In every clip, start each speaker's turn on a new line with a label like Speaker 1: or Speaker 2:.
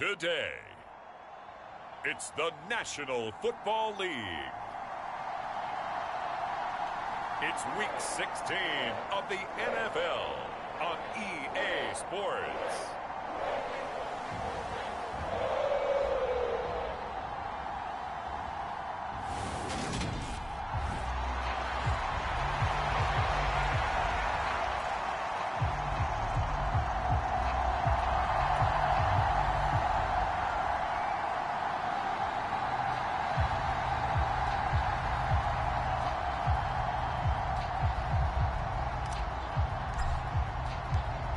Speaker 1: Today, it's the National Football League. It's Week 16 of the NFL on EA Sports.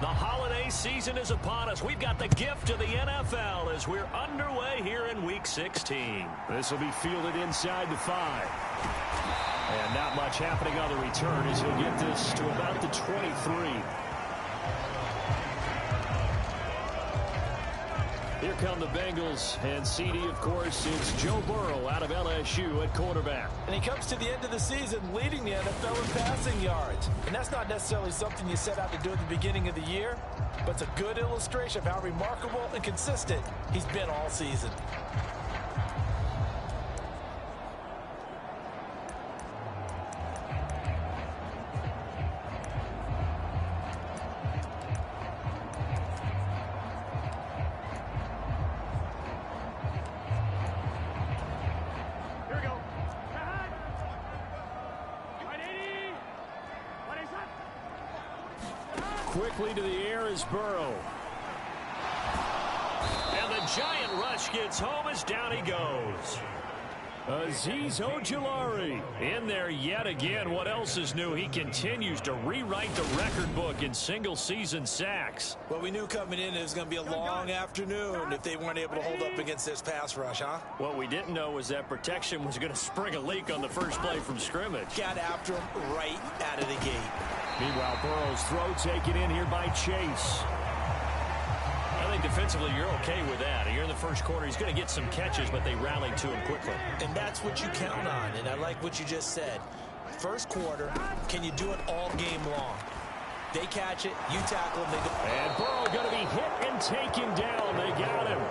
Speaker 2: The holiday season is upon us. We've got the gift of the NFL as we're underway here in Week 16.
Speaker 3: This will be fielded inside the 5. And not much happening on the return as he'll get this to about the 23. Here come the Bengals, and CD, of course, it's Joe Burrow out of LSU at quarterback.
Speaker 4: And he comes to the end of the season leading the NFL in passing yards. And that's not necessarily something you set out to do at the beginning of the year, but it's a good illustration of how remarkable and consistent he's been all season.
Speaker 3: Quickly to the air is Burrow.
Speaker 2: And the giant rush gets home as down he goes.
Speaker 3: Azeez Ojulari
Speaker 2: In there yet again. What else is new? He continues to rewrite the record book in single-season sacks.
Speaker 4: Well, we knew coming in it was going to be a long afternoon if they weren't able to hold up against this pass rush, huh?
Speaker 2: What we didn't know was that protection was going to spring a leak on the first play from scrimmage.
Speaker 4: Got after him right out of the gate.
Speaker 3: Meanwhile, Burrow's throw taken in here by Chase.
Speaker 2: I think defensively you're okay with that. Here in the first quarter, he's going to get some catches, but they rallied to him quickly.
Speaker 4: And that's what you count on, and I like what you just said. First quarter, can you do it all game long? They catch it, you tackle them, they go.
Speaker 3: And Burrow going to be hit and taken down. They got him.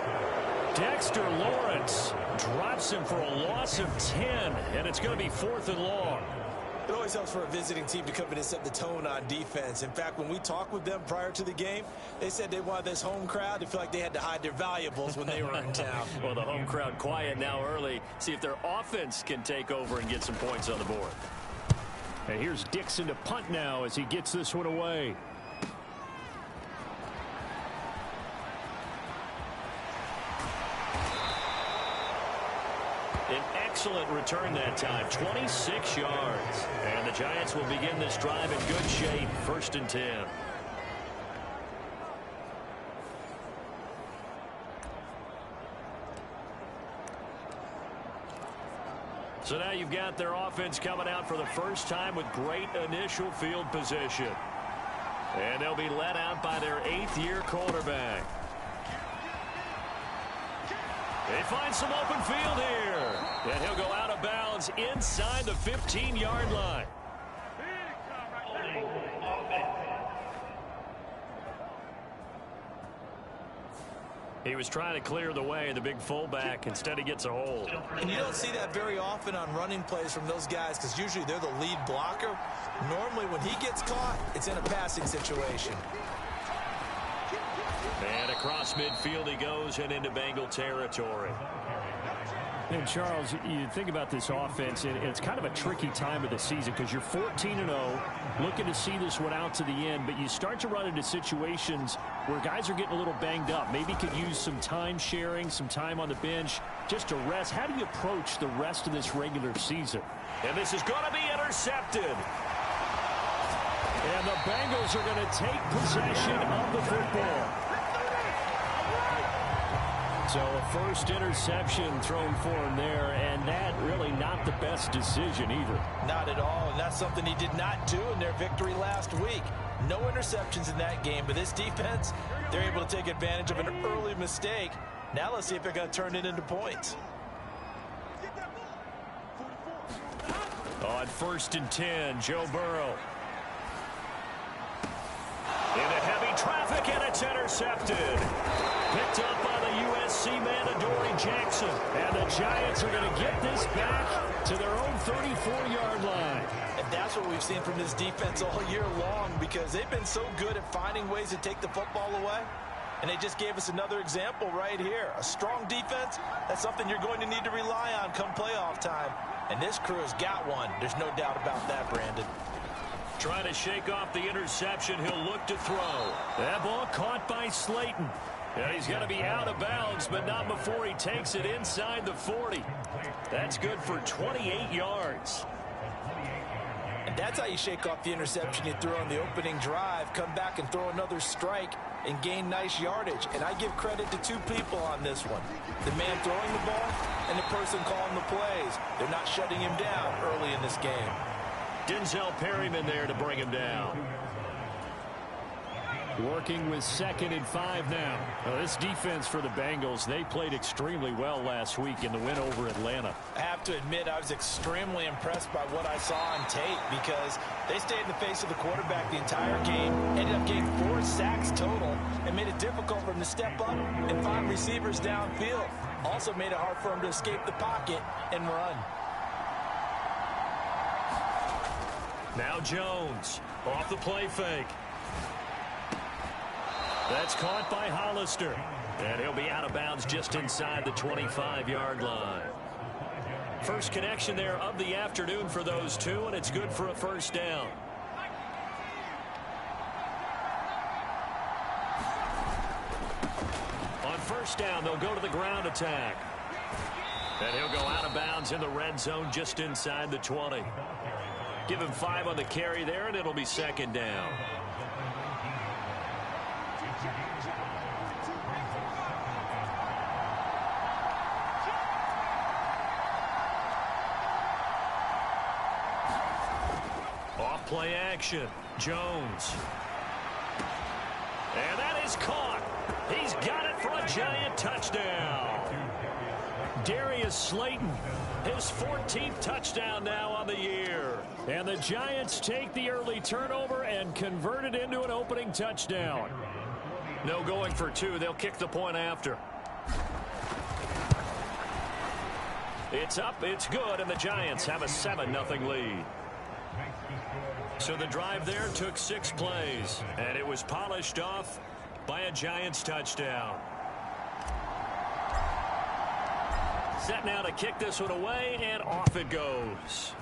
Speaker 3: Dexter Lawrence drops him for a loss of 10, and it's going to be 4th and long.
Speaker 4: It always helps for a visiting team to come in and set the tone on defense. In fact, when we talked with them prior to the game, they said they wanted this home crowd to feel like they had to hide their valuables when they were in town.
Speaker 2: Well, the home crowd quiet now early. See if their offense can take over and get some points on the board.
Speaker 3: And here's Dixon to punt now as he gets this one away.
Speaker 2: An excellent return that time, 26 yards. And the Giants will begin this drive in good shape, 1st and 10. So now you've got their offense coming out for the first time with great initial field position. And they'll be led out by their 8th-year quarterback. They find some open field here. And he'll go out of bounds inside the 15-yard line. He was trying to clear the way, the big fullback. Instead, he gets a hold.
Speaker 4: And you don't see that very often on running plays from those guys because usually they're the lead blocker. Normally, when he gets caught, it's in a passing situation.
Speaker 2: And across midfield he goes and into Bengal territory.
Speaker 3: And Charles, you think about this offense, and it's kind of a tricky time of the season because you're 14-0, looking to see this one out to the end, but you start to run into situations where guys are getting a little banged up. Maybe could use some time sharing, some time on the bench just to rest. How do you approach the rest of this regular season?
Speaker 2: And this is going to be intercepted.
Speaker 3: And the Bengals are going to take possession of the football. So a first interception thrown for him there, and that really not the best decision either.
Speaker 4: Not at all, and that's something he did not do in their victory last week. No interceptions in that game, but this defense, they're able to take advantage of an early mistake. Now let's see if they're going to turn it into points.
Speaker 2: On 1st and 10, Joe Burrow. Into heavy traffic, and it's intercepted. Picked up by the
Speaker 3: USC man, Adoree Jackson. And the Giants are going to get this back to their own 34-yard line.
Speaker 4: And that's what we've seen from this defense all year long, because they've been so good at finding ways to take the football away. And they just gave us another example right here. A strong defense, that's something you're going to need to rely on come playoff time. And this crew has got one. There's no doubt about that, Brandon.
Speaker 2: Trying to shake off the interception. He'll look to throw.
Speaker 3: That ball caught by Slayton. And he's going to be out of bounds, but not before he takes it inside the 40. That's good for 28 yards.
Speaker 4: And that's how you shake off the interception you threw on the opening drive. Come back and throw another strike and gain nice yardage. And I give credit to two people on this one. The man throwing the ball and the person calling the plays. They're not shutting him down early in this game.
Speaker 2: Denzel Perryman there to bring him down.
Speaker 3: Working with 2nd and 5 now. Well, this defense for the Bengals, they played extremely well last week in the win over Atlanta.
Speaker 4: I have to admit, I was extremely impressed by what I saw on tape, because they stayed in the face of the quarterback the entire game, ended up getting 4 sacks total, and made it difficult for him to step up and find receivers downfield. Also made it hard for him to escape the pocket and run.
Speaker 2: Now Jones off the play fake.
Speaker 3: That's caught by Hollister.
Speaker 2: And he'll be out of bounds just inside the 25-yard line.
Speaker 3: First connection there of the afternoon for those two, and it's good for a first down. On first down, they'll go to the ground attack.
Speaker 2: And he'll go out of bounds in the red zone just inside the 20. Give him 5 on the carry there, and it'll be 2nd down. Off play action. Jones.
Speaker 3: And that is caught. He's got it for a Giant touchdown. Darius Slayton, his 14th touchdown now on the year. And the Giants take the early turnover and convert it into an opening touchdown.
Speaker 2: No going for 2. They'll kick the point after.
Speaker 3: It's up, it's good, and the Giants have a 7-0 lead.
Speaker 2: So the drive there took 6 plays, and it was polished off by a Giants touchdown.
Speaker 3: Set now to kick this one away, and off it goes.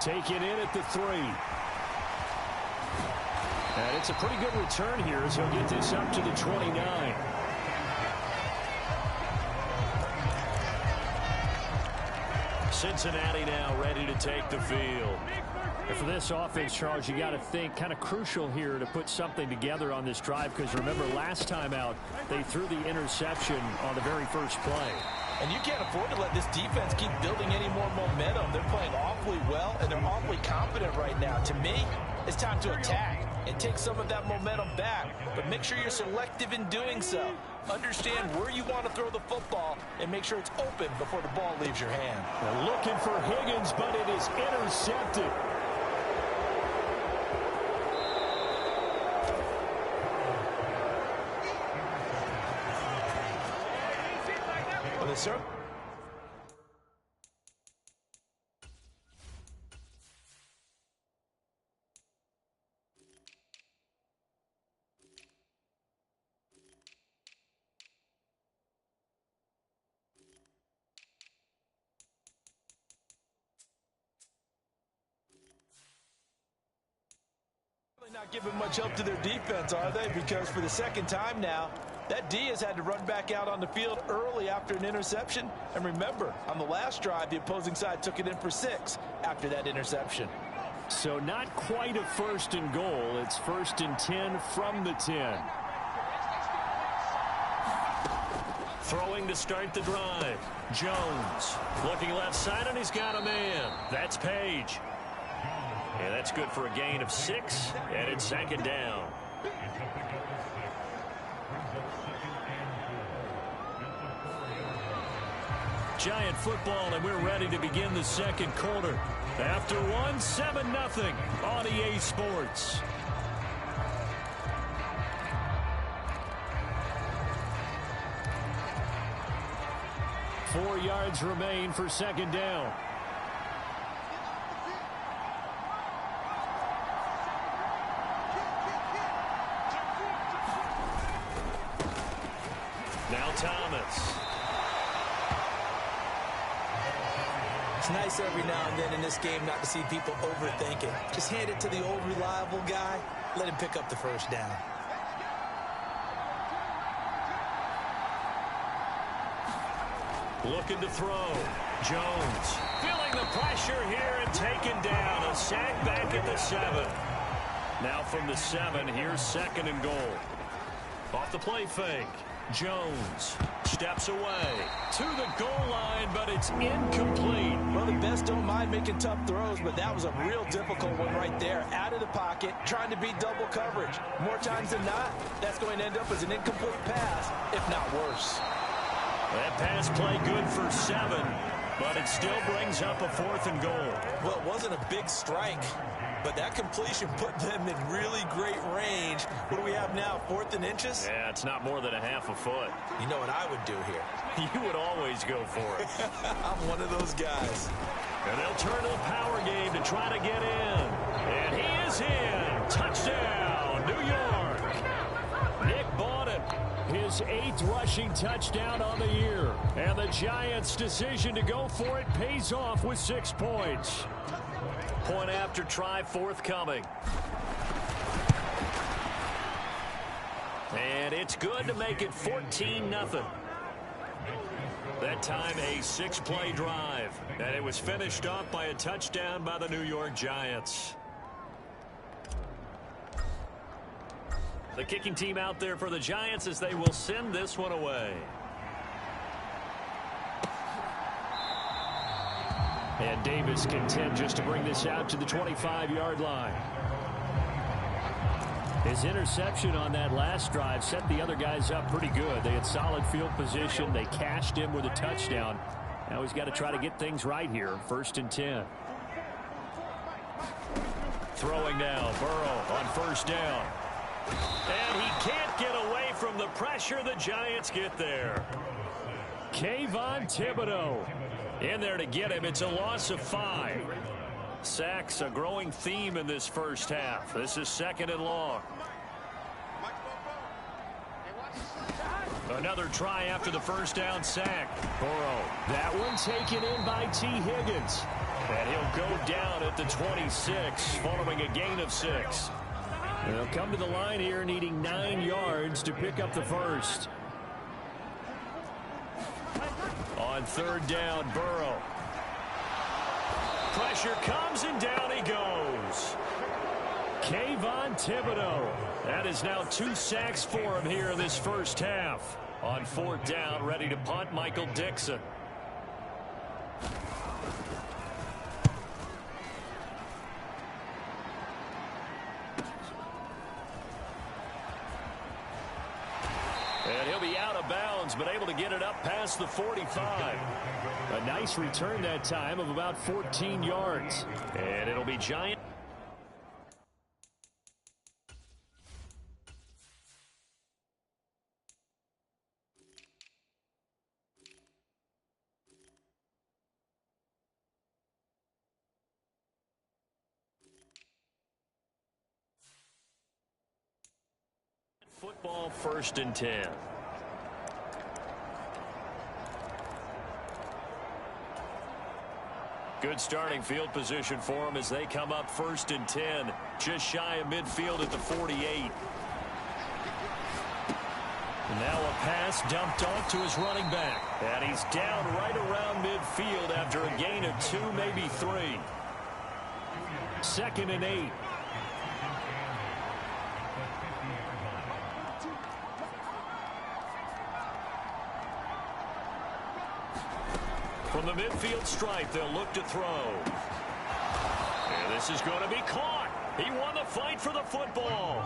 Speaker 3: Taken in at the 3. And it's a pretty good return here as he'll get this up to the 29.
Speaker 2: Cincinnati now ready to take the field.
Speaker 3: And for this offense, Charles, you got to think kind of crucial here to put something together on this drive, because remember last time out they threw the interception on the very first play.
Speaker 4: And you can't afford to let this defense keep building any more momentum. They're playing awfully well, and they're awfully confident right now. To me, it's time to attack and take some of that momentum back. But make sure you're selective in doing so. Understand where you want to throw the football and make sure it's open before the ball leaves your hand.
Speaker 3: They're looking for Higgins, but it is intercepted.
Speaker 4: Yes, sir. Not giving much help to their defense, are they? Because for the second time now, that D has had to run back out on the field early after an interception. And remember, on the last drive, the opposing side took it in for 6 after that interception.
Speaker 3: So not quite a 1st and goal. It's 1st and 10 from the 10.
Speaker 2: Throwing to start the drive. Jones looking left side, and he's got a man. That's Page. And that's good for a gain of 6, and it's 2nd down.
Speaker 3: Giant football, and we're ready to begin the second quarter. After 7-0 on EA Sports. 4 yards remain for second down. Now Thomas.
Speaker 4: It's nice every now and then in this game not to see people overthink it. Just hand it to the old reliable guy. Let him pick up the first down.
Speaker 2: Looking to throw. Jones feeling the pressure here and taken down. A sack back at the 7. Now from the 7, here's second and goal. Off the play fake. Jones steps away to the goal line, but it's incomplete.
Speaker 4: Well, the best don't mind making tough throws, but that was a real difficult one right there. Out of the pocket, trying to beat double coverage. More times than not, that's going to end up as an incomplete pass, if not worse.
Speaker 2: That pass play good for 7, but it still brings up a 4th and goal.
Speaker 4: Well, it wasn't a big strike, but that completion put them in really great range. What do we have now, 4th and inches?
Speaker 2: Yeah, it's not more than a half a foot.
Speaker 4: You know what I would do here?
Speaker 2: You would always go for it.
Speaker 4: I'm one of those guys.
Speaker 2: And they'll turn to the power game to try to get in. And he is in. Touchdown, New York. Nick bought it.
Speaker 3: His 8th rushing touchdown on the year. And the Giants' decision to go for it pays off with 6 points.
Speaker 2: Point after try forthcoming. And it's good to make it 14-0. That time a 6-play drive. And it was finished off by a touchdown by the New York Giants. The kicking team out there for the Giants as they will send this one away.
Speaker 3: And Davis content just to bring this out to the 25-yard line. His interception on that last drive set the other guys up pretty good. They had solid field position. They cashed him with a touchdown. Now he's got to try to get things right here. 1st and 10.
Speaker 2: Throwing now, Burrow on 1st down. And he can't get away from the pressure. The Giants get there.
Speaker 3: Kayvon Thibodeau
Speaker 2: in there to get him. It's a loss of 5. Sacks a growing theme in this first half. This is 2nd and long. Another try after the 1st down sack.
Speaker 3: Burrow. That one taken in by T. Higgins.
Speaker 2: And he'll go down at the 26 following a gain of 6.
Speaker 3: They'll come to the line here needing 9 yards to pick up the first.
Speaker 2: On 3rd down, Burrow. Pressure comes and down he goes.
Speaker 3: Kayvon Thibodeau.
Speaker 2: That is now 2 sacks for him here in this first half. On 4th down, ready to punt, Michael Dixon. And he'll be out of bounds, but able to get it up past the 45.
Speaker 3: A nice return that time of about 14 yards.
Speaker 2: And it'll be Giant. Football 1st and 10. Good starting field position for them as they come up 1st and 10. Just shy of midfield at the 48.
Speaker 3: Now a pass dumped off to his running back.
Speaker 2: And he's down right around midfield after a gain of 2, maybe 3.
Speaker 3: 2nd and 8.
Speaker 2: From the midfield stripe, they'll look to throw. And this is going to be caught. He won the fight for the football.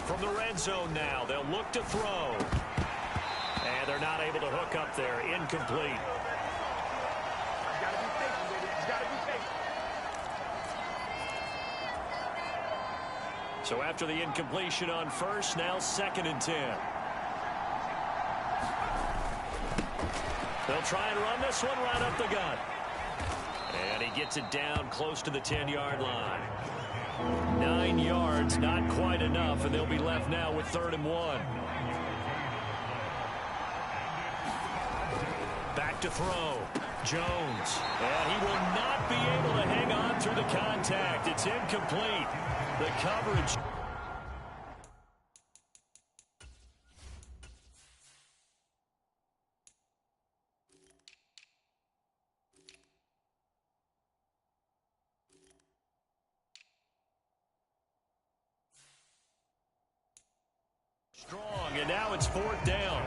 Speaker 2: From the red zone now, they'll look to throw. And they're not able to hook up there. Incomplete. So after the incompletion on 1st, now 2nd and 10. They'll try and run this one right up the gut. And he gets it down close to the 10-yard line. 9 yards, not quite enough, and they'll be left now with 3rd and 1. Back to throw. Jones. And he will not be able to hang on through the contact. It's incomplete. The coverage. Strong, and now it's 4th down.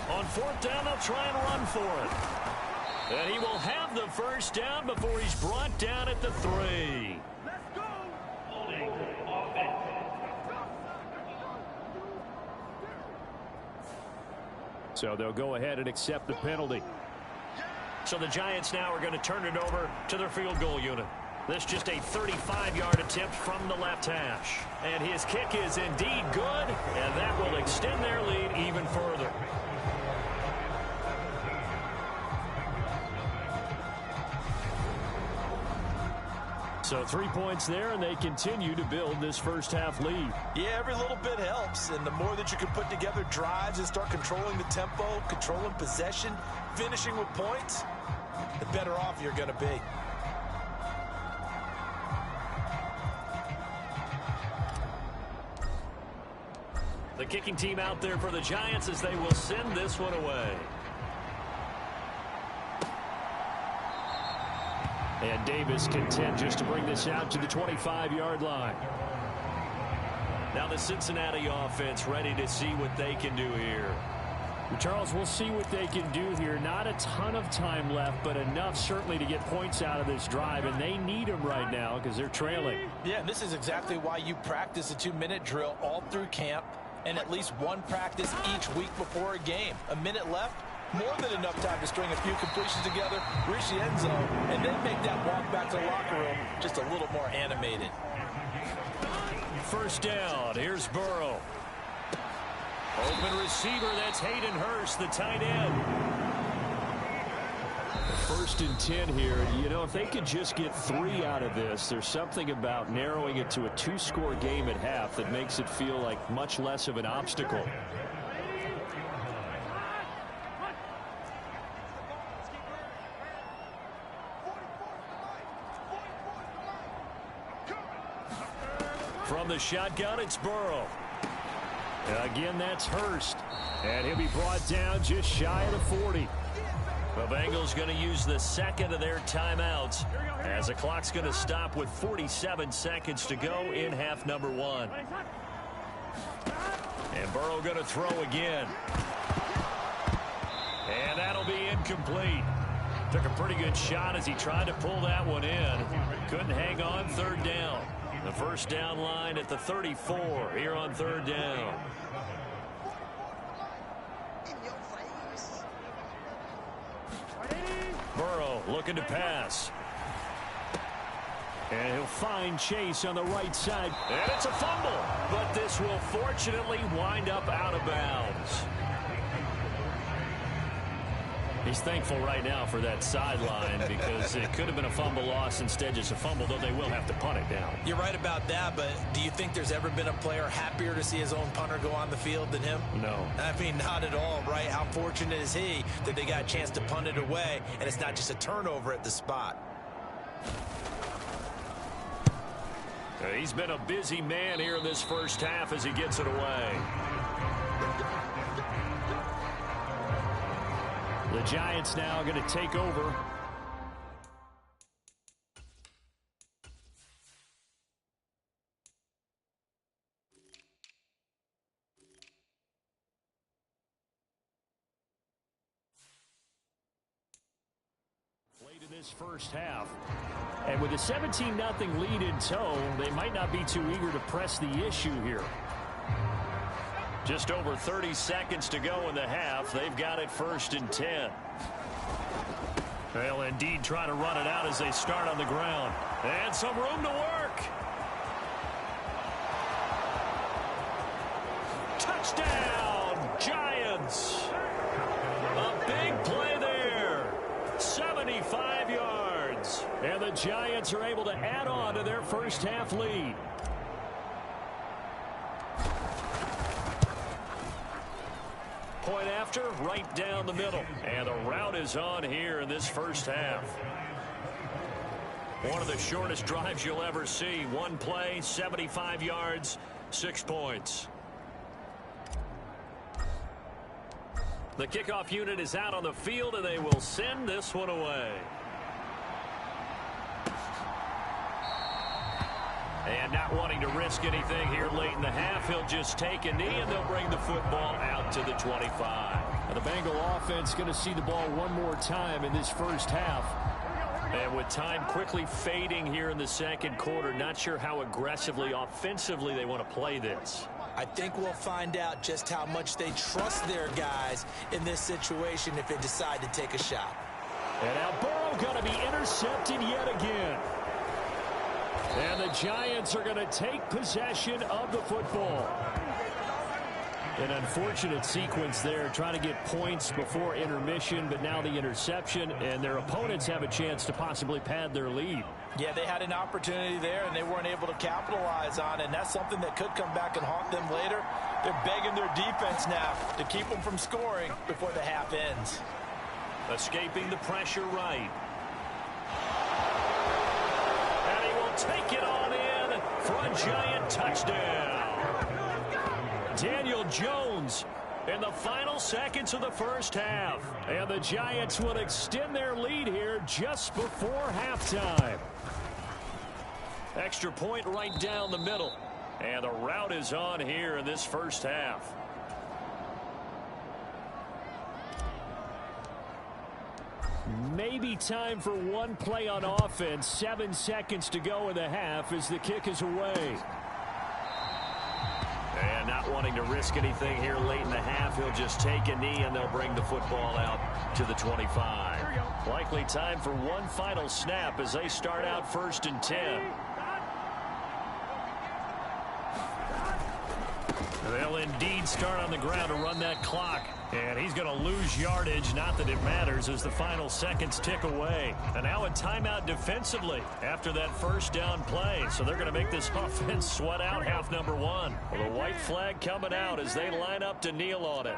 Speaker 2: On 4th down, they'll try and run for it. And he will have the 1st down before he's brought down at the 3.
Speaker 3: So they'll go ahead and accept the penalty.
Speaker 2: So the Giants now are going to turn it over to their field goal unit. This just a 35-yard attempt from the left hash. And his kick is indeed good, and that will extend their lead even further.
Speaker 3: So 3 points there, and they continue to build this first half lead.
Speaker 4: Yeah, every little bit helps, and the more that you can put together drives and start controlling the tempo, controlling possession, finishing with points, the better off you're going to be.
Speaker 2: The kicking team out there for the Giants as they will send this one away.
Speaker 3: And Davis content just to bring this out to the 25-yard line.
Speaker 2: Now the Cincinnati offense ready to see what they can do here.
Speaker 3: Charles, we'll see what they can do here. Not a ton of time left, but enough certainly to get points out of this drive, and they need them right now because they're trailing.
Speaker 4: Yeah, and this is exactly why you practice a 2-minute drill all through camp and at least one practice each week before a game. A minute left, more than enough time to string a few completions together, reach the end zone, and then make that walk back to the locker room just a little more animated.
Speaker 2: 1st down. Here's Burrow. Open receiver. That's Hayden Hurst, the tight end.
Speaker 3: 1st and 10 here. You know, if they could just get 3 out of this, there's something about narrowing it to a 2-score game at half that makes it feel like much less of an obstacle.
Speaker 2: From the shotgun, it's Burrow.
Speaker 3: Again, that's Hurst. And he'll be brought down just shy of the 40.
Speaker 2: The Bengals going to use the 2nd of their timeouts as the clock's going to stop with 47 seconds to go in half number 1. And Burrow going to throw again. And that'll be incomplete. Took a pretty good shot as he tried to pull that one in. Couldn't hang on. 3rd down. The 1st down line at the 34 here on 3rd down. Burrow looking to pass.
Speaker 3: And he'll find Chase on the right side.
Speaker 2: And it's a fumble. But this will fortunately wind up out of bounds.
Speaker 3: He's thankful right now for that sideline because it could have been a fumble loss, instead just a fumble, though they will have to punt it down.
Speaker 4: You're right about that, but do you think there's ever been a player happier to see his own punter go on the field than him?
Speaker 3: No.
Speaker 4: I mean, not at all, right? How fortunate is he that they got a chance to punt it away, and it's not just a turnover at the spot.
Speaker 2: He's been a busy man here in this first half as he gets it away.
Speaker 3: The Giants now going to take over. Late in this first half. And with a 17-0 lead in tow, they might not be too eager to press the issue here.
Speaker 2: Just over 30 seconds to go in the half. They've got it 1st and 10.
Speaker 3: They'll indeed try to run it out as they start on the ground. And some room to work. Touchdown, Giants. A big play there. 75 yards. And the Giants are able to add on to their first half lead. Point after, right down the middle. And the route is on here in this first half. One of the shortest drives you'll ever see. One play, 75 yards, 6 points. The kickoff unit is out on the field, and they will send this one away. And not wanting to risk anything here late in the half, he'll just take a knee, and they'll bring the football out to the 25. Now the Bengal offense going to see the ball one more time in this first half. And with time quickly fading here in the second quarter, not sure how aggressively, offensively they want to play this.
Speaker 4: I think we'll find out just how much they trust their guys in this situation if they decide to take a shot.
Speaker 3: And now Burrow going to be intercepted yet again. And the Giants are going to take possession of the football. An unfortunate sequence there, trying to get points before intermission, but now the interception, and their opponents have a chance to possibly pad their lead.
Speaker 4: Yeah, they had an opportunity there, and they weren't able to capitalize on it, and that's something that could come back and haunt them later. They're begging their defense now to keep them from scoring before the half ends.
Speaker 3: Escaping the pressure right. And he will take it on in for a Giant touchdown. Daniel Jones in the final seconds of the first half. And the Giants will extend their lead here just before halftime. Extra point right down the middle. And the route is on here in this first half. Maybe time for one play on offense. 7 seconds to go in the half as the kick is away. And not wanting to risk anything here late in the half, he'll just take a knee and they'll bring the football out to the 25. Likely time for one final snap as they start out 1st and 10. They'll indeed start on the ground to run that clock. And he's going to lose yardage, not that it matters, as the final seconds tick away. And now a timeout defensively after that first down play. So they're going to make this offense sweat out half number one. Well, the white flag coming out as they line up to kneel on it.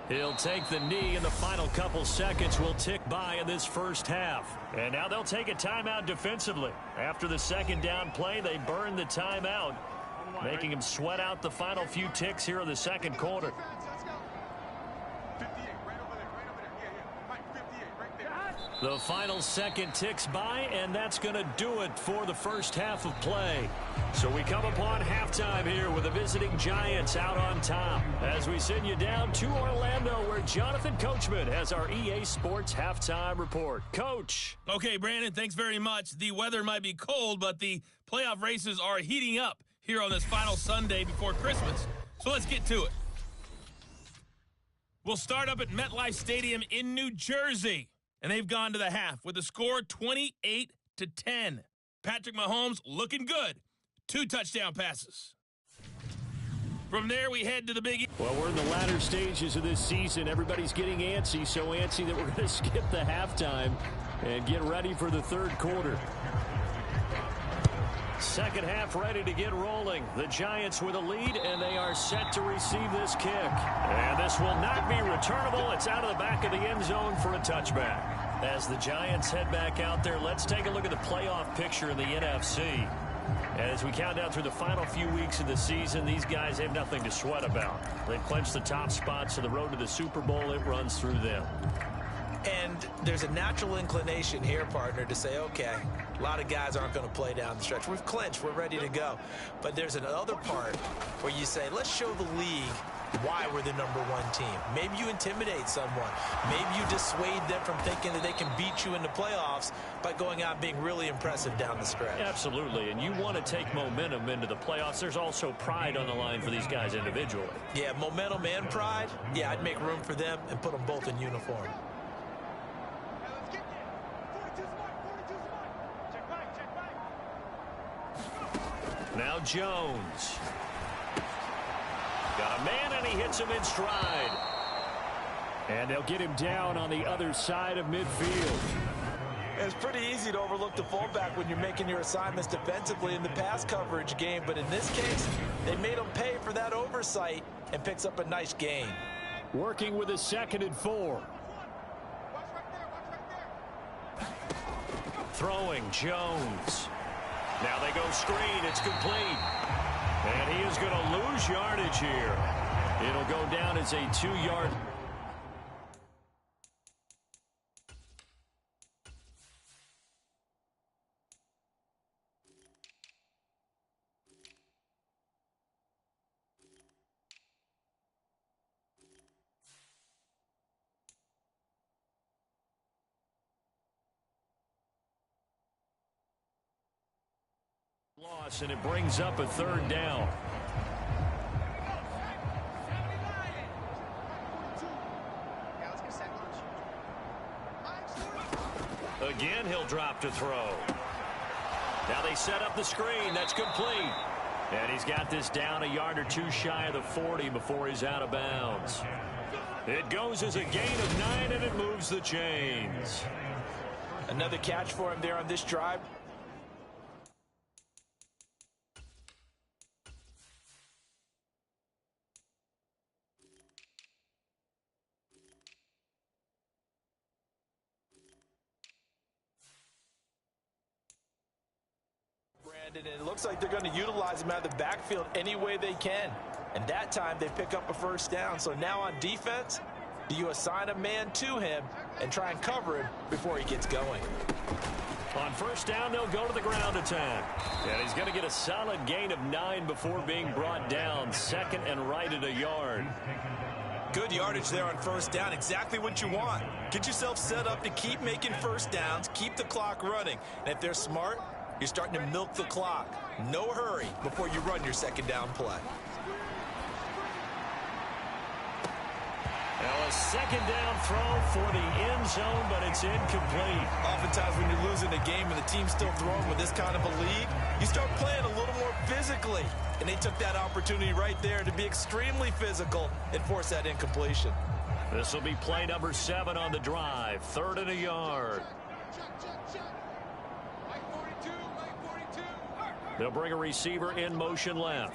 Speaker 3: He'll take the knee, and the final couple seconds will tick by in this first half. And now they'll take a timeout defensively. After the second down play, they burn the timeout, making him sweat out the final few ticks here in the second quarter. The final second ticks by, and that's going to do it for the first half of play. So we come upon halftime here with the visiting Giants out on top as we send you down to Orlando, where Jonathan Coachman has our EA Sports halftime report. Coach.
Speaker 5: Okay, Brandon, thanks very much. The weather might be cold, but the playoff races are heating up here on this final Sunday before Christmas. So let's get to it. We'll start up at MetLife Stadium in New Jersey. And they've gone to the half with a score 28-10. Patrick Mahomes looking good. 2 touchdown passes. From there, we head to the Big E.
Speaker 3: Well, we're in the latter stages of this season. Everybody's getting antsy, so antsy that we're going to skip the halftime and get ready for the third quarter. Second half ready to get rolling. The Giants with a lead, and they are set to receive this kick. And this will not be returnable. It's out of the back of the end zone for a touchback. As the Giants head back out there, let's take a look at the playoff picture in the NFC. As we count down through the final few weeks of the season, these guys have nothing to sweat about. They've clinched the top spots, so the road to the Super Bowl, it runs through them.
Speaker 4: And there's a natural inclination here, partner, to say, okay, a lot of guys aren't going to play down the stretch. We've clinched. We're ready to go. But there's another part where you say, let's show the league why we're the #1 team. Maybe you intimidate someone. Maybe you dissuade them from thinking that they can beat you in the playoffs by going out and being really impressive down the stretch.
Speaker 3: Absolutely, and you want to take momentum into the playoffs. There's also pride on the line for these guys individually.
Speaker 4: Yeah, momentum and pride. Yeah, I'd make room for them and put them both in uniform.
Speaker 2: Now Jones. Got a man, and he hits him in stride.
Speaker 3: And they'll get him down on the other side of midfield.
Speaker 4: It's pretty easy to overlook the fullback when you're making your assignments defensively in the pass coverage game, but in this case, they made him pay for that oversight and picks up a nice gain.
Speaker 3: Working with a 2nd and 4.
Speaker 2: Throwing Jones. Now they go screen. It's complete. And he is going to lose yardage here. It'll go down as a 2-yard. Loss, and it brings up a 3rd down. Again, he'll drop to throw. Now they set up the screen. That's complete. And he's got this down a yard or 2 shy of the 40 before he's out of bounds. It goes as a gain of 9, and it moves the chains.
Speaker 4: Another catch for him there on this drive. And it looks like they're going to utilize him out of the backfield any way they can. And that time they pick up a 1st down. So now on defense, do you assign a man to him and try and cover him before he gets going?
Speaker 2: On 1st down, they'll go to the ground attack. And he's going to get a solid gain of 9 before being brought down. 2nd and right at a yard.
Speaker 4: Good yardage there on 1st down. Exactly what you want. Get yourself set up to keep making 1st downs, keep the clock running. And if they're smart, you're starting to milk the clock. No hurry before you run your 2nd down play.
Speaker 2: Now a 2nd down throw for the end zone, but it's incomplete.
Speaker 4: Oftentimes when you're losing a game and the team's still throwing with this kind of a lead, you start playing a little more physically. And they took that opportunity right there to be extremely physical and force that incompletion.
Speaker 2: This will be play number 7 on the drive. 3rd and a yard. They'll bring a receiver in motion left.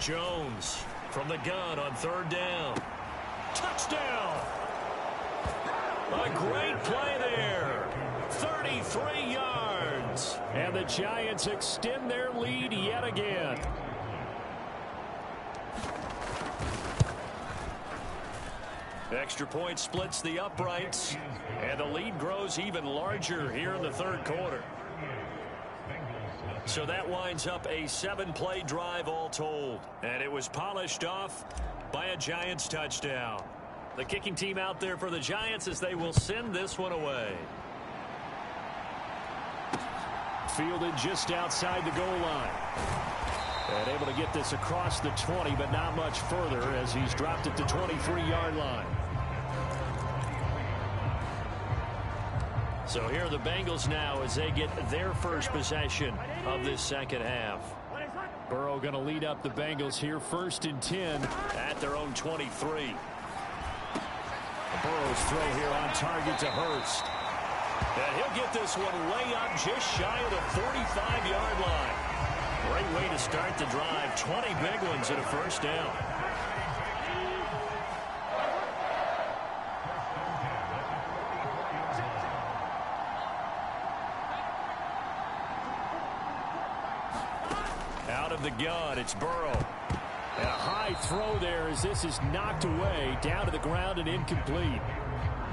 Speaker 2: Jones from the gun on 3rd down. Touchdown! A great play there. 33 yards.
Speaker 3: And the Giants extend their lead yet again.
Speaker 2: Extra point splits the uprights, and the lead grows even larger here in the 3rd quarter. So that winds up a 7-play drive all told, and it was polished off by a Giants touchdown. The kicking team out there for the Giants as they will send this one away.
Speaker 3: Fielded just outside the goal line. And able to get this across the 20, but not much further as he's dropped it to 23-yard line.
Speaker 2: So here are the Bengals now as they get their first possession of this 2nd half.
Speaker 3: Burrow going to lead up the Bengals here, 1st and 10
Speaker 2: at their own 23.
Speaker 3: Burrow's throw here on target to Hurst.
Speaker 2: And he'll get this one way up just shy of the 45-yard line. Great way to start the drive. 20 big ones at a 1st down. Out of the gun, it's Burrow.
Speaker 3: And a high throw there as this is knocked away, down to the ground and incomplete.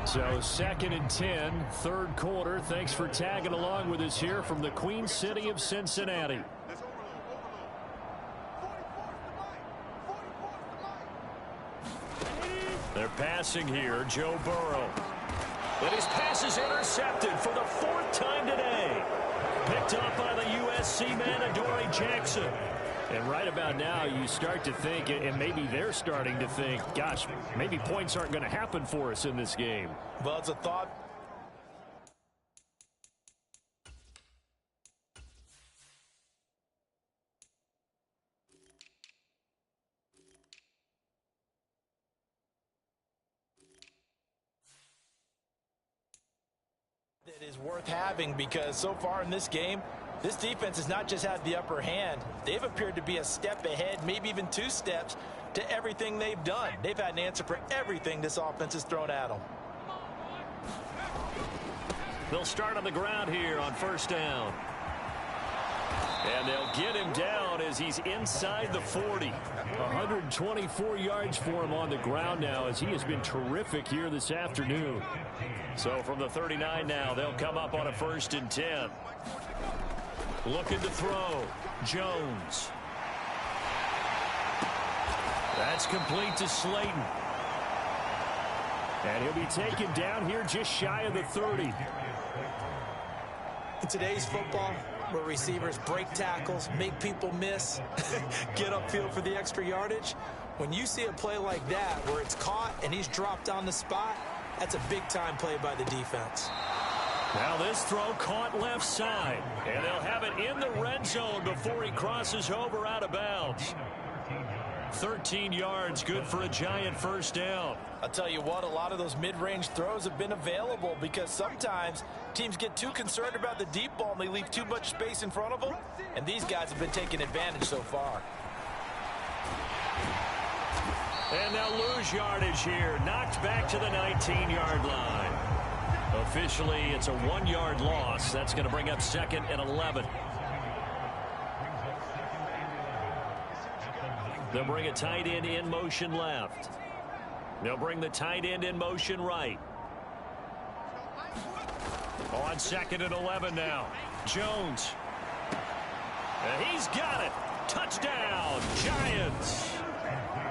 Speaker 3: So 2nd and 10, 3rd quarter. Thanks for tagging along with us here from the Queen City of Cincinnati.
Speaker 2: They're passing here, Joe Burrow. But his pass is intercepted for the 4th time today. Picked up by the USC man, Adoree Jackson.
Speaker 3: And right about now, you start to think, and maybe they're starting to think, gosh, maybe points aren't going to happen for us in this game.
Speaker 4: Well, it's a thought It is worth having because so far in this game, this defense has not just had the upper hand. They've appeared to be a step ahead, maybe even 2 steps to everything they've done. They've had an answer for everything this offense has thrown at them.
Speaker 2: They'll start on the ground here on first down. And they'll get him down as he's inside the 40.
Speaker 3: 124 yards for him on the ground now as he has been terrific here this afternoon.
Speaker 2: So from the 39 now, they'll come up on a 1st and 10. Looking to throw. Jones. That's complete to Slayton.
Speaker 3: And he'll be taken down here just shy of the 30.
Speaker 4: In today's football, where receivers break tackles, make people miss, get upfield for the extra yardage, when you see a play like that where it's caught and he's dropped on the spot, that's a big-time play by the defense.
Speaker 2: Now this throw caught left side, and they'll have it in the red zone before he crosses over out of bounds. 13 yards, good for a Giant first down.
Speaker 4: I'll tell you what, a lot of those mid-range throws have been available because sometimes teams get too concerned about the deep ball and they leave too much space in front of them, and these guys have been taking advantage so far.
Speaker 2: And they'll lose yardage here, knocked back to the 19-yard line. Officially, it's a 1-yard loss. That's going to bring up 2nd and 11. They'll bring a tight end in motion left. They'll bring the tight end in motion right. On 2nd and 11 now. Jones. And he's got it. Touchdown, Giants.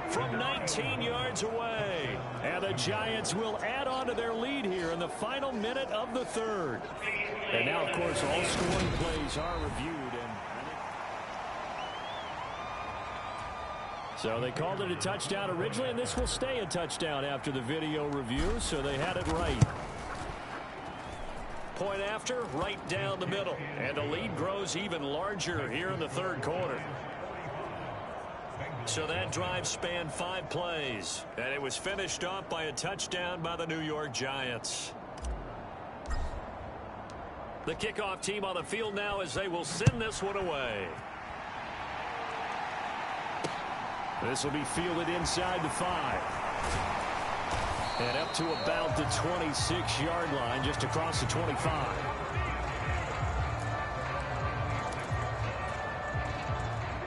Speaker 2: From 19 yards away.
Speaker 3: And the Giants will add on to their lead here in the final minute of the 3rd. And now, of course, all scoring plays are reviewed. So they called it a touchdown originally, and this will stay a touchdown after the video review, so they had it right.
Speaker 2: Point after, right down the middle. And the lead grows even larger here in the 3rd quarter. So that drive spanned 5 plays, and it was finished off by a touchdown by the New York Giants. The kickoff team on the field now as they will send this one away.
Speaker 3: This will be fielded inside the 5. And up to about the 26-yard line, just across the 25.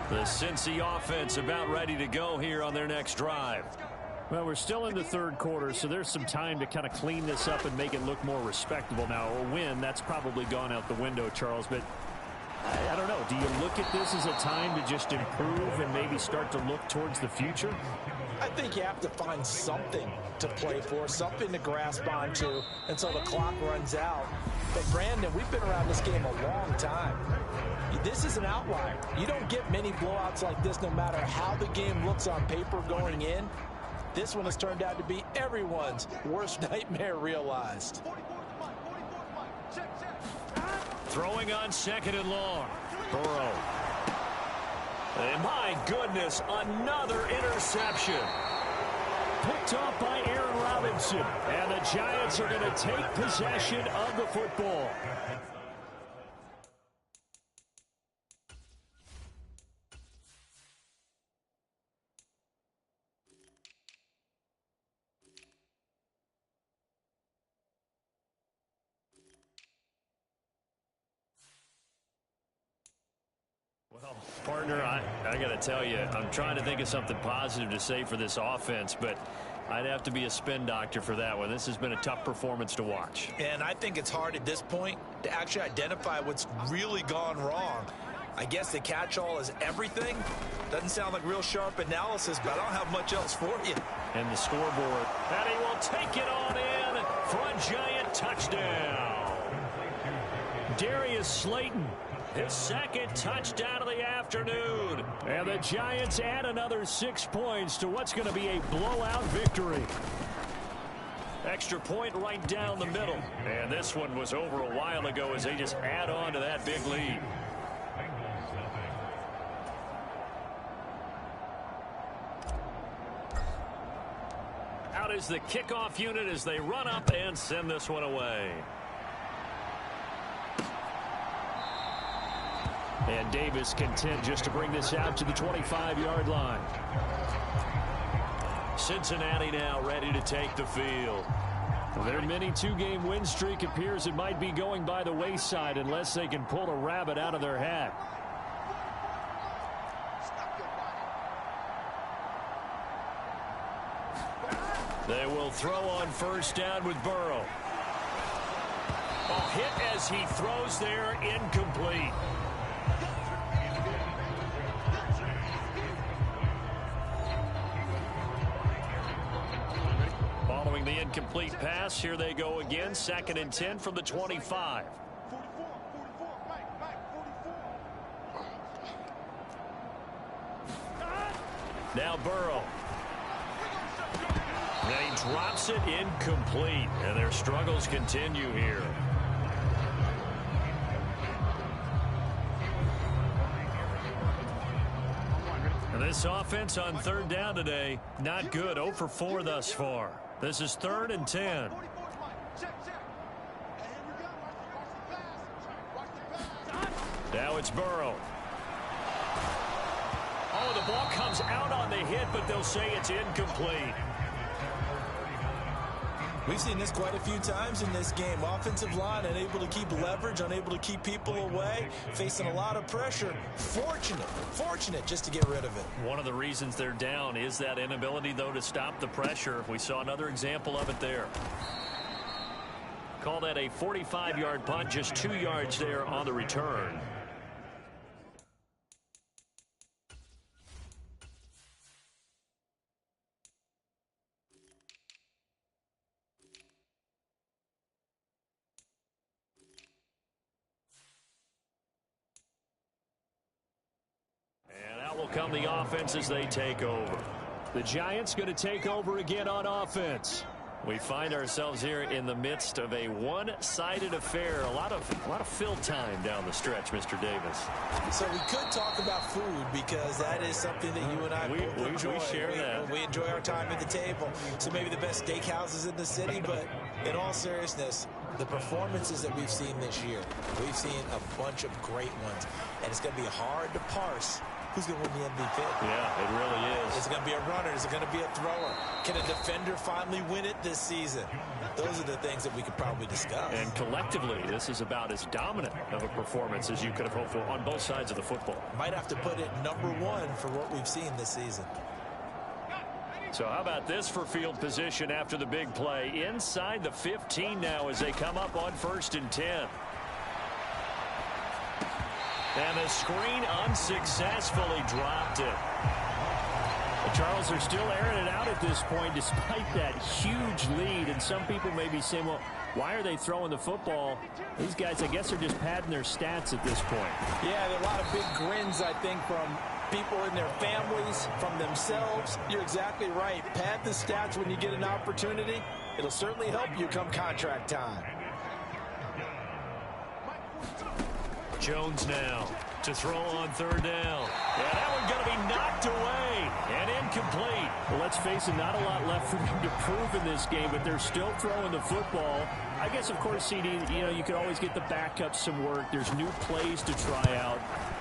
Speaker 2: The Cincy offense about ready to go here on their next drive.
Speaker 3: Well, we're still in the 3rd quarter, so there's some time to kind of clean this up and make it look more respectable. Now, a win, that's probably gone out the window, Charles, but I don't know. Do you look at this as a time to just improve and maybe start to look towards the future?
Speaker 4: I think you have to find something to play for, something to grasp onto until the clock runs out. But, Brandon, we've been around this game a long time. This is an outlier. You don't get many blowouts like this no matter how the game looks on paper going in. This one has turned out to be everyone's worst nightmare realized.
Speaker 2: Throwing on 2nd and long. Burrow. And my goodness, another interception.
Speaker 3: Picked off by Aaron Robinson. And the Giants are going to take possession of the football.
Speaker 2: Well, partner, I got to tell you, I'm trying to think of something positive to say for this offense, but I'd have to be a spin doctor for that one. This has been a tough performance to watch.
Speaker 4: And I think it's hard at this point to actually identify what's really gone wrong. I guess the catch-all is everything. Doesn't sound like real sharp analysis, but I don't have much else for you.
Speaker 2: And the scoreboard. And he will take it on in for a Giant touchdown.
Speaker 3: Darius Slayton.
Speaker 2: His 2nd touchdown of the afternoon.
Speaker 3: And the Giants add another 6 points to what's going to be a blowout victory.
Speaker 2: Extra point right down the middle. And this one was over a while ago as they just add on to that big lead. Out is the kickoff unit as they run up and send this one away.
Speaker 3: And Davis content just to bring this out to the 25-yard line.
Speaker 2: Cincinnati now ready to take the field.
Speaker 3: Their mini two-game win streak appears it might be going by the wayside unless they can pull a rabbit out of their hat.
Speaker 2: They will throw on first down with Burrow. Hit as he throws there, incomplete. Following the incomplete pass, here they go again. 2nd and 10 from the 25. Now Burrow. And he drops it incomplete. And their struggles continue here. And this offense on 3rd down today, not good. 0 for 4 thus far. This is 3rd and 10. Now it's Burrow. Oh, the ball comes out on the hit, but they'll say it's incomplete.
Speaker 4: We've seen this quite a few times in this game. Offensive line unable to keep leverage, unable to keep people away, facing a lot of pressure. Fortunate just to get rid of it.
Speaker 2: One of the reasons they're down is that inability, though, to stop the pressure. We saw another example of it there. Call that a 45-yard punt, just 2 yards there on the return. Will come the offense as they take over.
Speaker 3: The Giants going to take over again on offense.
Speaker 2: We find ourselves here in the midst of a one-sided affair. A lot of fill time down the stretch, Mr. Davis.
Speaker 4: So we could talk about food because that is something that you and I both enjoy.
Speaker 2: We share that.
Speaker 4: We enjoy our time at the table. So maybe the best steakhouses in the city, but in all seriousness, the performances that we've seen this year, we've seen a bunch of great ones, and it's going to be hard to parse who's going to win the MVP?
Speaker 2: Yeah, it really is.
Speaker 4: Is it going to be a runner? Is it going to be a thrower? Can a defender finally win it this season? Those are the things that we could probably discuss.
Speaker 2: And collectively, this is about as dominant of a performance as you could have hoped for on both sides of the football.
Speaker 4: Might have to put it #1 for what we've seen this season.
Speaker 2: So how about this for field position after the big play? Inside the 15 now as they come up on 1st and 10. And the screen unsuccessfully dropped it.
Speaker 3: Charles, are still airing it out at this point despite that huge lead. And some people may be saying, well, why are they throwing the football? These guys, I guess, are just padding their stats at this point.
Speaker 4: Yeah, there are a lot of big grins, I think, from people in their families, from themselves. You're exactly right. Pad the stats when you get an opportunity. It'll certainly help you come contract time.
Speaker 2: Jones now to throw on 3rd down. Yeah, that one going to be knocked away and incomplete.
Speaker 3: Well, let's face it, not a lot left for them to prove in this game, but they're still throwing the football. I guess, of course, CD, you could always get the backups some work. There's new plays to try out.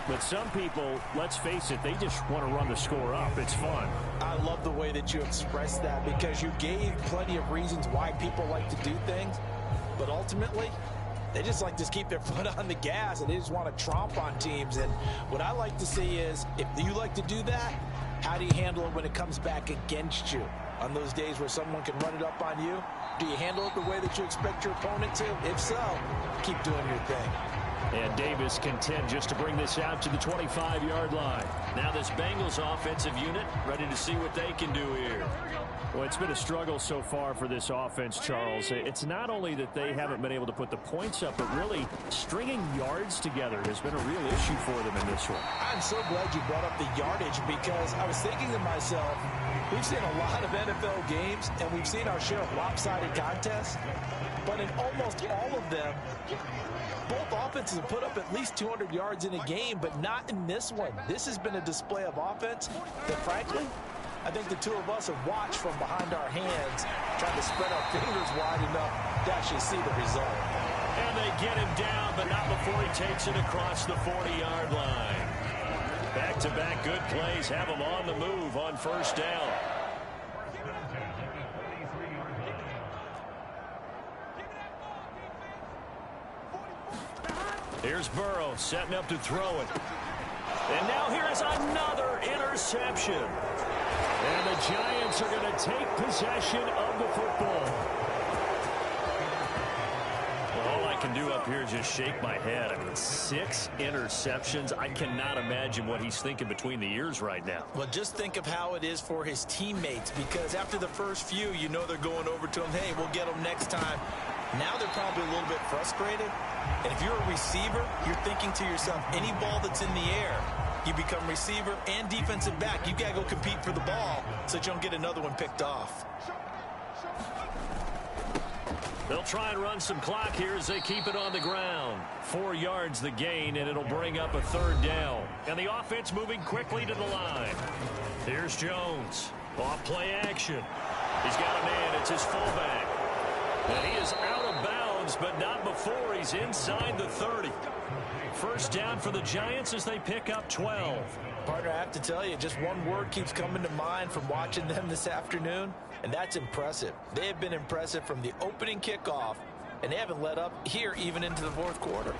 Speaker 3: But some people, let's face it, they just want to run the score up. It's fun.
Speaker 4: I love the way that you expressed that because you gave plenty of reasons why people like to do things. But ultimately, they just like to keep their foot on the gas, and they just want to tromp on teams. And what I like to see is, if you like to do that, how do you handle it when it comes back against you? On those days where someone can run it up on you, do you handle it the way that you expect your opponent to? If so, keep doing your thing.
Speaker 3: And Davis content just to bring this out to the 25-yard line.
Speaker 2: Now this Bengals offensive unit ready to see what they can do here.
Speaker 3: Well, it's been a struggle so far for this offense, Charles. It's not only that they haven't been able to put the points up, but really stringing yards together has been a real issue for them in this one.
Speaker 4: I'm so glad you brought up the yardage because I was thinking to myself, we've seen a lot of NFL games and we've seen our share of lopsided contests, but in almost all of them, both offenses have put up at least 200 yards in a game, but not in this one. This has been a display of offense that, frankly, I think the two of us have watched from behind our hands, trying to spread our fingers wide enough to actually see the result.
Speaker 2: And they get him down, but not before he takes it across the 40-yard line. Back-to-back good plays have him on the move on first down. Here's Burrow setting up to throw it. And now here is another interception. And the Giants are going to take possession of the football. Well, all I can do up here is just shake my head. I mean, 6 interceptions. I cannot imagine what he's thinking between the ears right now.
Speaker 4: Well, just think of how it is for his teammates, because after the first few, you know they're going over to him, hey, we'll get them next time. Now they're probably a little bit frustrated. And if you're a receiver, you're thinking to yourself, any ball that's in the air, you become receiver and defensive back. You got to go compete for the ball so that you don't get another one picked off.
Speaker 2: They'll try and run some clock here as they keep it on the ground. 4 yards the gain, and it'll bring up a 3rd down. And the offense moving quickly to the line. Here's Jones. Off play action. He's got a man. It's his fullback. And he is out of bounds, but not before he's inside the 30. First down for the Giants as they pick up 12.
Speaker 4: Partner, I have to tell you, just one word keeps coming to mind from watching them this afternoon, and that's impressive. They have been impressive from the opening kickoff, and they haven't let up here even into the 4th quarter.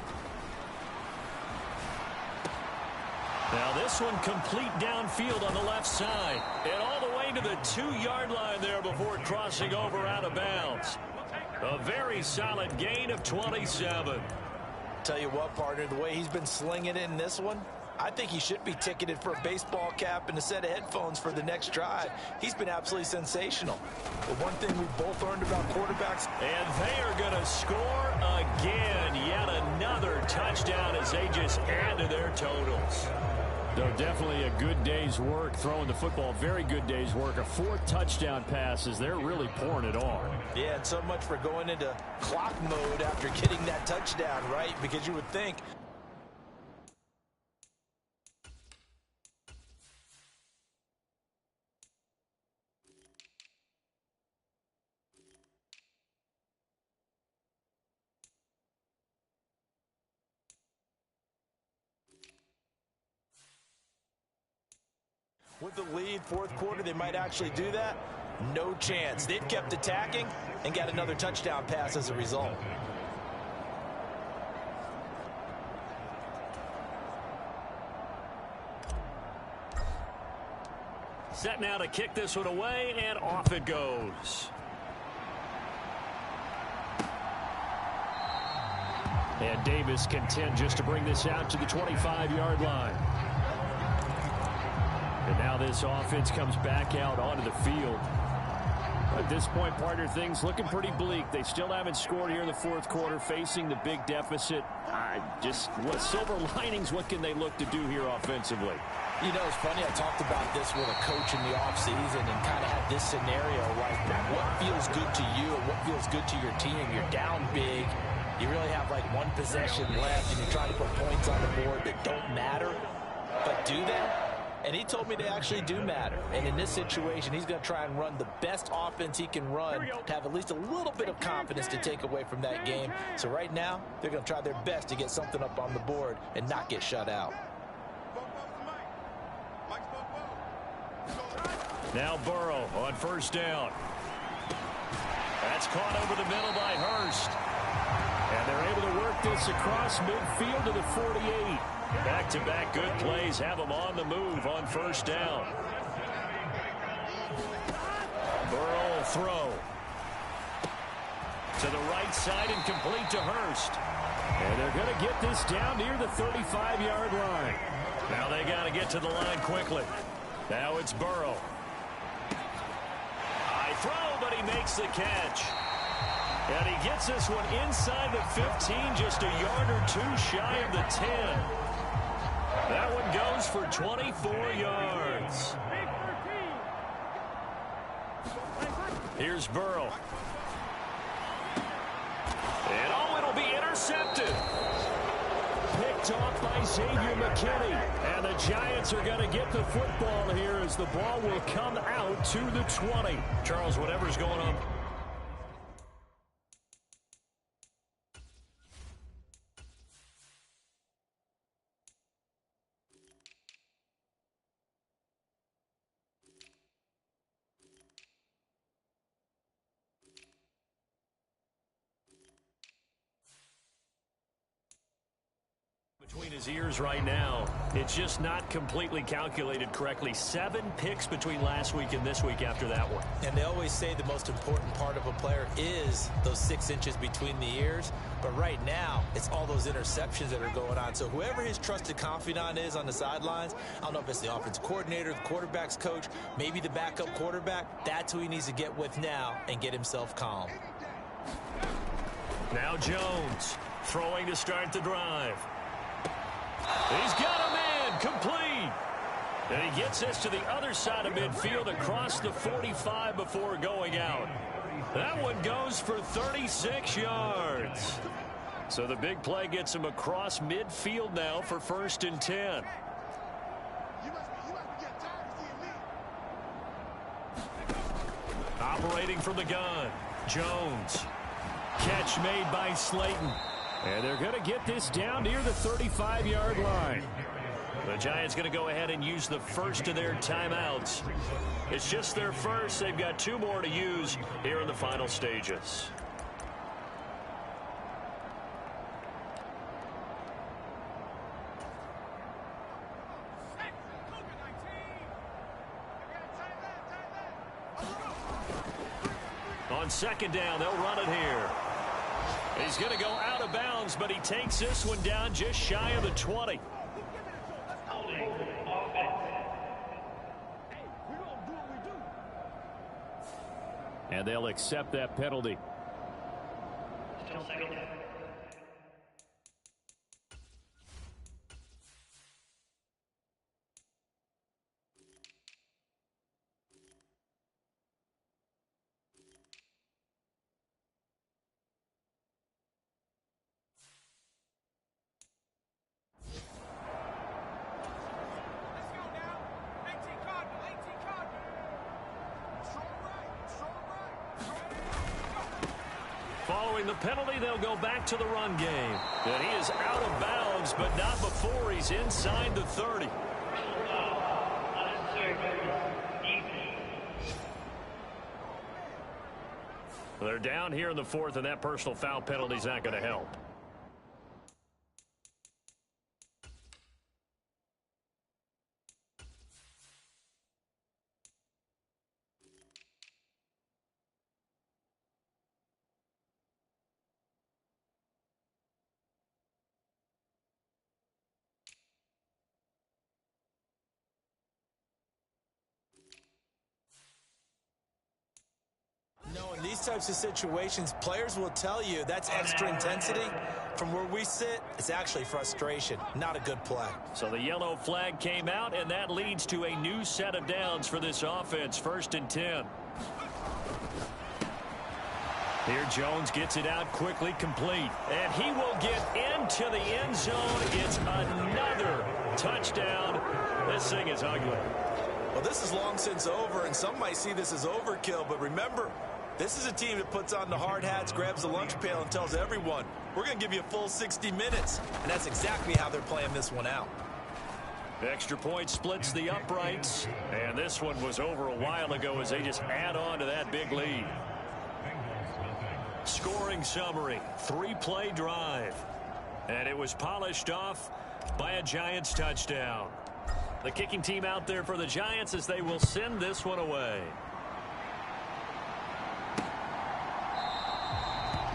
Speaker 2: Now this one complete downfield on the left side. And all the way to the 2-yard line there before crossing over out of bounds. A very solid gain of 27.
Speaker 4: Tell you what, partner, the way he's been slinging it in this one, I think he should be ticketed for a baseball cap and a set of headphones for the next drive. He's been absolutely sensational. But one thing we both learned about quarterbacks.
Speaker 2: And they are going to score again. Yet another touchdown as they just add to their totals.
Speaker 3: So definitely a good day's work throwing the football. Very good day's work. A 4th touchdown passes. They're really pouring it on.
Speaker 4: Yeah, and so much for going into clock mode after getting that touchdown, right? Because you would think. With the lead, 4th quarter, they might actually do that. No chance. They've kept attacking and got another touchdown pass as a result.
Speaker 2: Set now to kick this one away, and off it goes.
Speaker 3: And Davis content just to bring this out to the 25-yard line. And now this offense comes back out onto the field. At this point, partner, things looking pretty bleak. They still haven't scored here in the 4th quarter, facing the big deficit. What silver linings, what can they look to do here offensively?
Speaker 4: You know, it's funny, I talked about this with a coach in the offseason and kind of had this scenario, like what feels good to you and what feels good to your team. You're down big. You really have like one possession left, and you're trying to put points on the board that don't matter. But do that? And he told me they actually do matter. And in this situation, he's going to try and run the best offense he can run to have at least a little bit of confidence to take away from that game. So right now, they're going to try their best to get something up on the board and not get shut out.
Speaker 2: Now Burrow on first down. That's caught over the middle by Hurst. And they're able to work this across midfield to the 48. Back-to-back good plays have them on the move on first down. Burrow will throw. To the right side and complete to Hurst.
Speaker 3: And they're going to get this down near the 35-yard line.
Speaker 2: Now they got to get to the line quickly. Now it's Burrow. High throw, but he makes the catch. And he gets this one inside the 15, just a yard or two shy of the 10. That one goes for 24 yards. Here's Burrow. And oh, it'll be intercepted. Picked off by Xavier McKinney. And the Giants are going to get the football here as the ball will come out to the 20. Charles, whatever's going on. Between his ears right now, it's just not completely calculated correctly. 7 picks between last week and this week after that one.
Speaker 4: And they always say the most important part of a player is those 6 inches between the ears. But right now, it's all those interceptions that are going on. So whoever his trusted confidant is on the sidelines, I don't know if it's the offensive coordinator, the quarterback's coach, maybe the backup quarterback, that's who he needs to get with now and get himself calm.
Speaker 2: Now Jones throwing to start the drive. He's got a man complete. And he gets this to the other side of midfield across the 45 before going out. That one goes for 36 yards. So the big play gets him across midfield now for 1st and 10. Operating from the gun, Jones. Catch made by Slayton.
Speaker 3: And they're going to get this down near the 35-yard line.
Speaker 2: The Giants going to go ahead and use the first of their timeouts. It's just their first. They've got 2 more to use here in the final stages. On 2nd down, they'll run it here. He's going to go out of bounds, but he takes this one down just shy of the 20.
Speaker 3: And they'll accept that penalty.
Speaker 6: Still 2nd down.
Speaker 2: Following the penalty, they'll go back to the run game. And he is out of bounds, but not before he's inside the 30. They're down here in the 4th, and that personal foul penalty is not going to help.
Speaker 4: No, in these types of situations, players will tell you that's extra intensity. From where we sit, it's actually frustration, not a good play.
Speaker 2: So the yellow flag came out, and that leads to a new set of downs for this offense. 1st and 10. Here Jones gets it out quickly, complete. And he will get into the end zone. It's another touchdown. This thing is ugly.
Speaker 4: Well, this is long since over, and some might see this as overkill, but remember, this is a team that puts on the hard hats, grabs the lunch pail, and tells everyone, we're going to give you a full 60 minutes. And that's exactly how they're playing this one out.
Speaker 2: Extra point splits the uprights. And this one was over a while ago as they just add on to that big lead. Scoring summary, 3-play drive. And it was polished off by a Giants touchdown. The kicking team out there for the Giants as they will send this one away.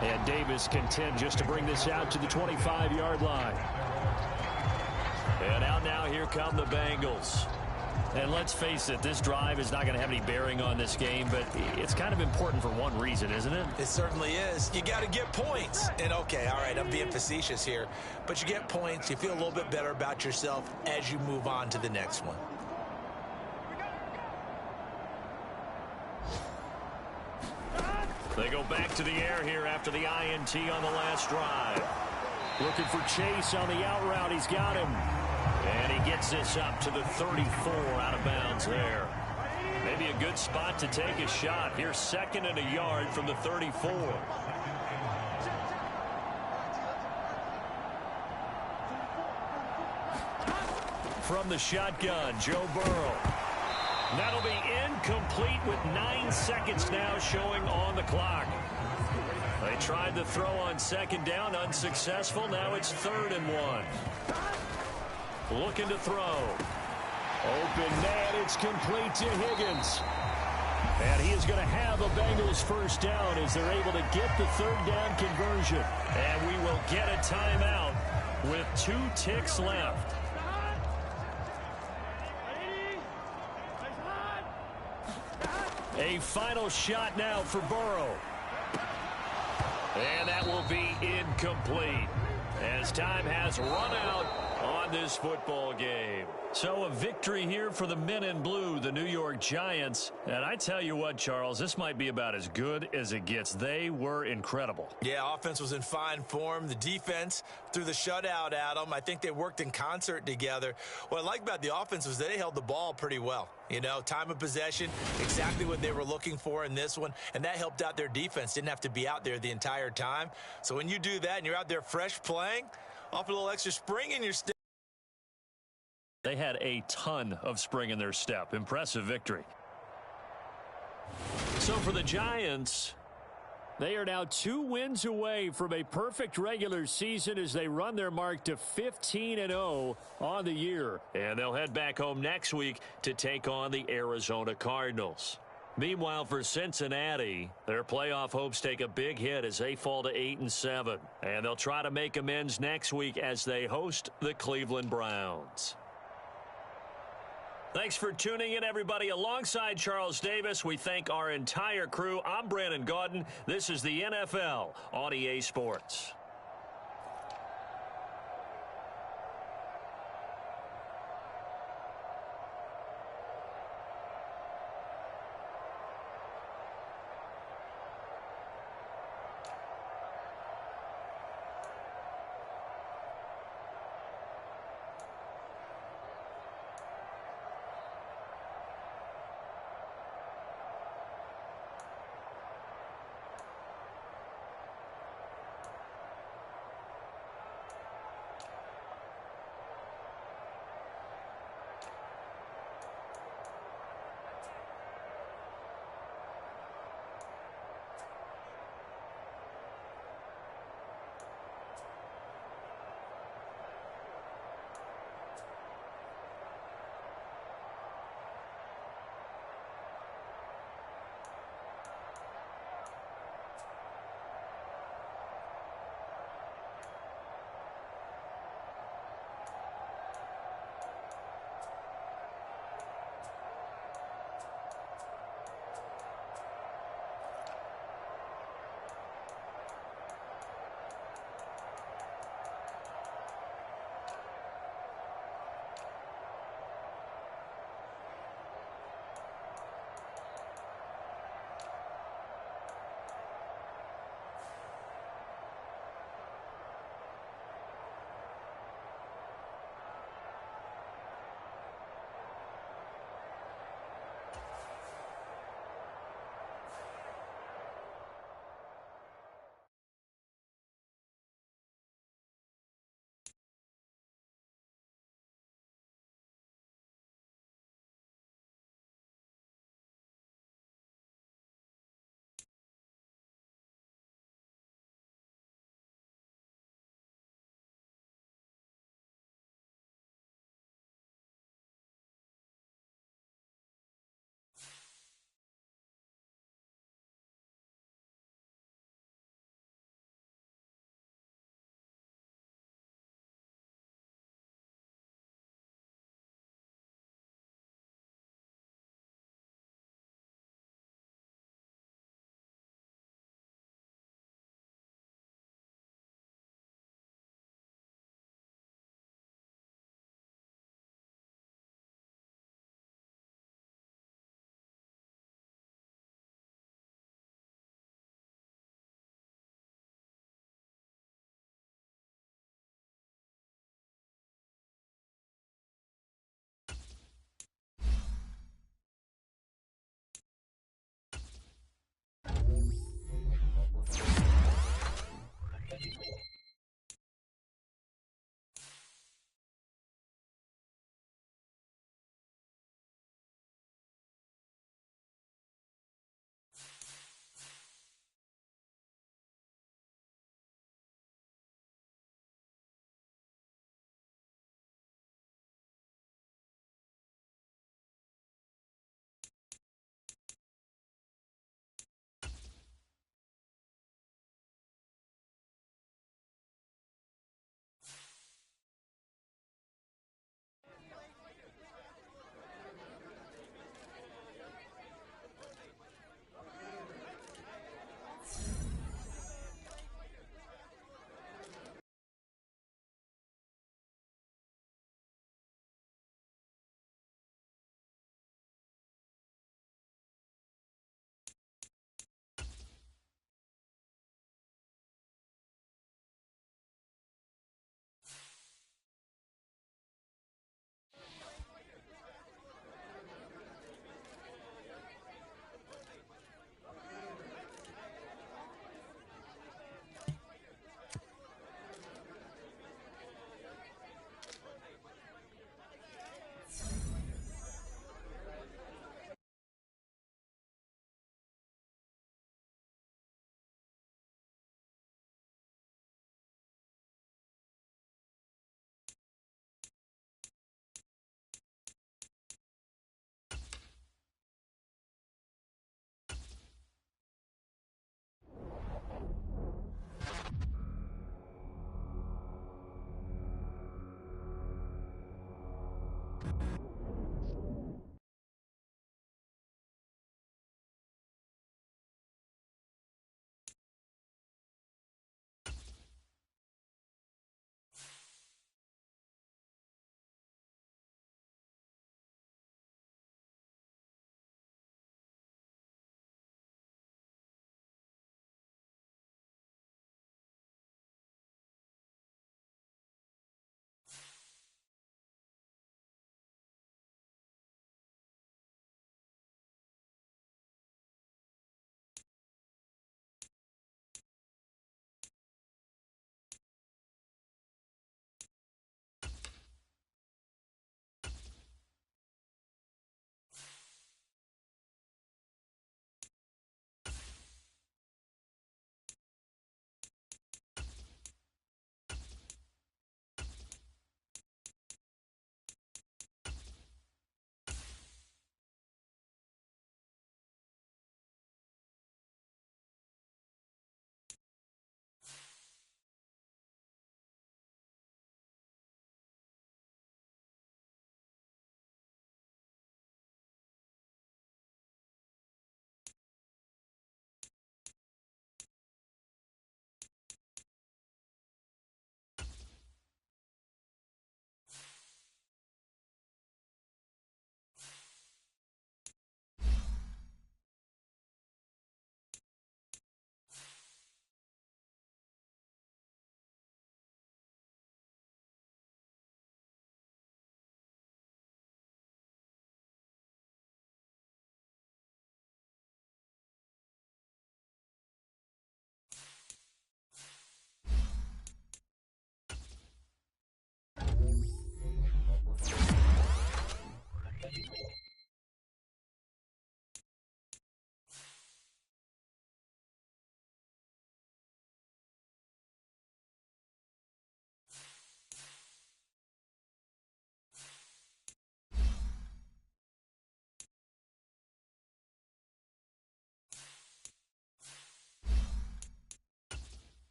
Speaker 3: And Davis content just to bring this out to the 25-yard line.
Speaker 2: And out now, here come the Bengals.
Speaker 3: And let's face it, this drive is not going to have any bearing on this game, but it's kind of important for one reason, isn't it?
Speaker 4: It certainly is. You got to get points. And okay, all right, I'm being facetious here, but you get points, you feel a little bit better about yourself as you move on to the next one.
Speaker 2: They go back to the air here after the INT on the last drive.
Speaker 3: Looking for Chase on the out route. He's got him.
Speaker 2: And he gets this up to the 34 out of bounds there. Maybe a good spot to take a shot. Here's 2nd and a yard from the 34. From the shotgun, Joe Burrow. That'll be incomplete with 9 seconds now showing on the clock. They tried the throw on second down, unsuccessful. Now it's 3rd and 1. Looking to throw.
Speaker 3: Open man, it's complete to Higgins. And he is going to have a Bengals first down as they're able to get the 3rd down conversion.
Speaker 2: And we will get a timeout with 2 ticks left.
Speaker 3: A final shot now for Burrow.
Speaker 2: And that will be incomplete as time has run out on this football game.
Speaker 3: So a victory here for the men in blue, the New York Giants. And I tell you what, Charles, this might be about as good as it gets. They were incredible.
Speaker 4: Yeah, offense was in fine form. The defense threw the shutout at them. I think they worked in concert together. What I like about the offense was they held the ball pretty well. You know, time of possession, exactly what they were looking for in this one. And that helped out their defense. Didn't have to be out there the entire time. So when you do that and you're out there fresh playing, off a little extra spring in your step.
Speaker 3: They had a ton of spring in their step. Impressive victory. So for the Giants, they are now 2 wins away from a perfect regular season as they run their mark to 15-0 on the year.
Speaker 2: And they'll head back home next week to take on the Arizona Cardinals. Meanwhile, for Cincinnati, their playoff hopes take a big hit as they fall to 8-7. And they'll try to make amends next week as they host the Cleveland Browns. Thanks for tuning in, everybody. Alongside Charles Davis, we thank our entire crew. I'm Brandon Gaudin. This is the NFL on EA Sports.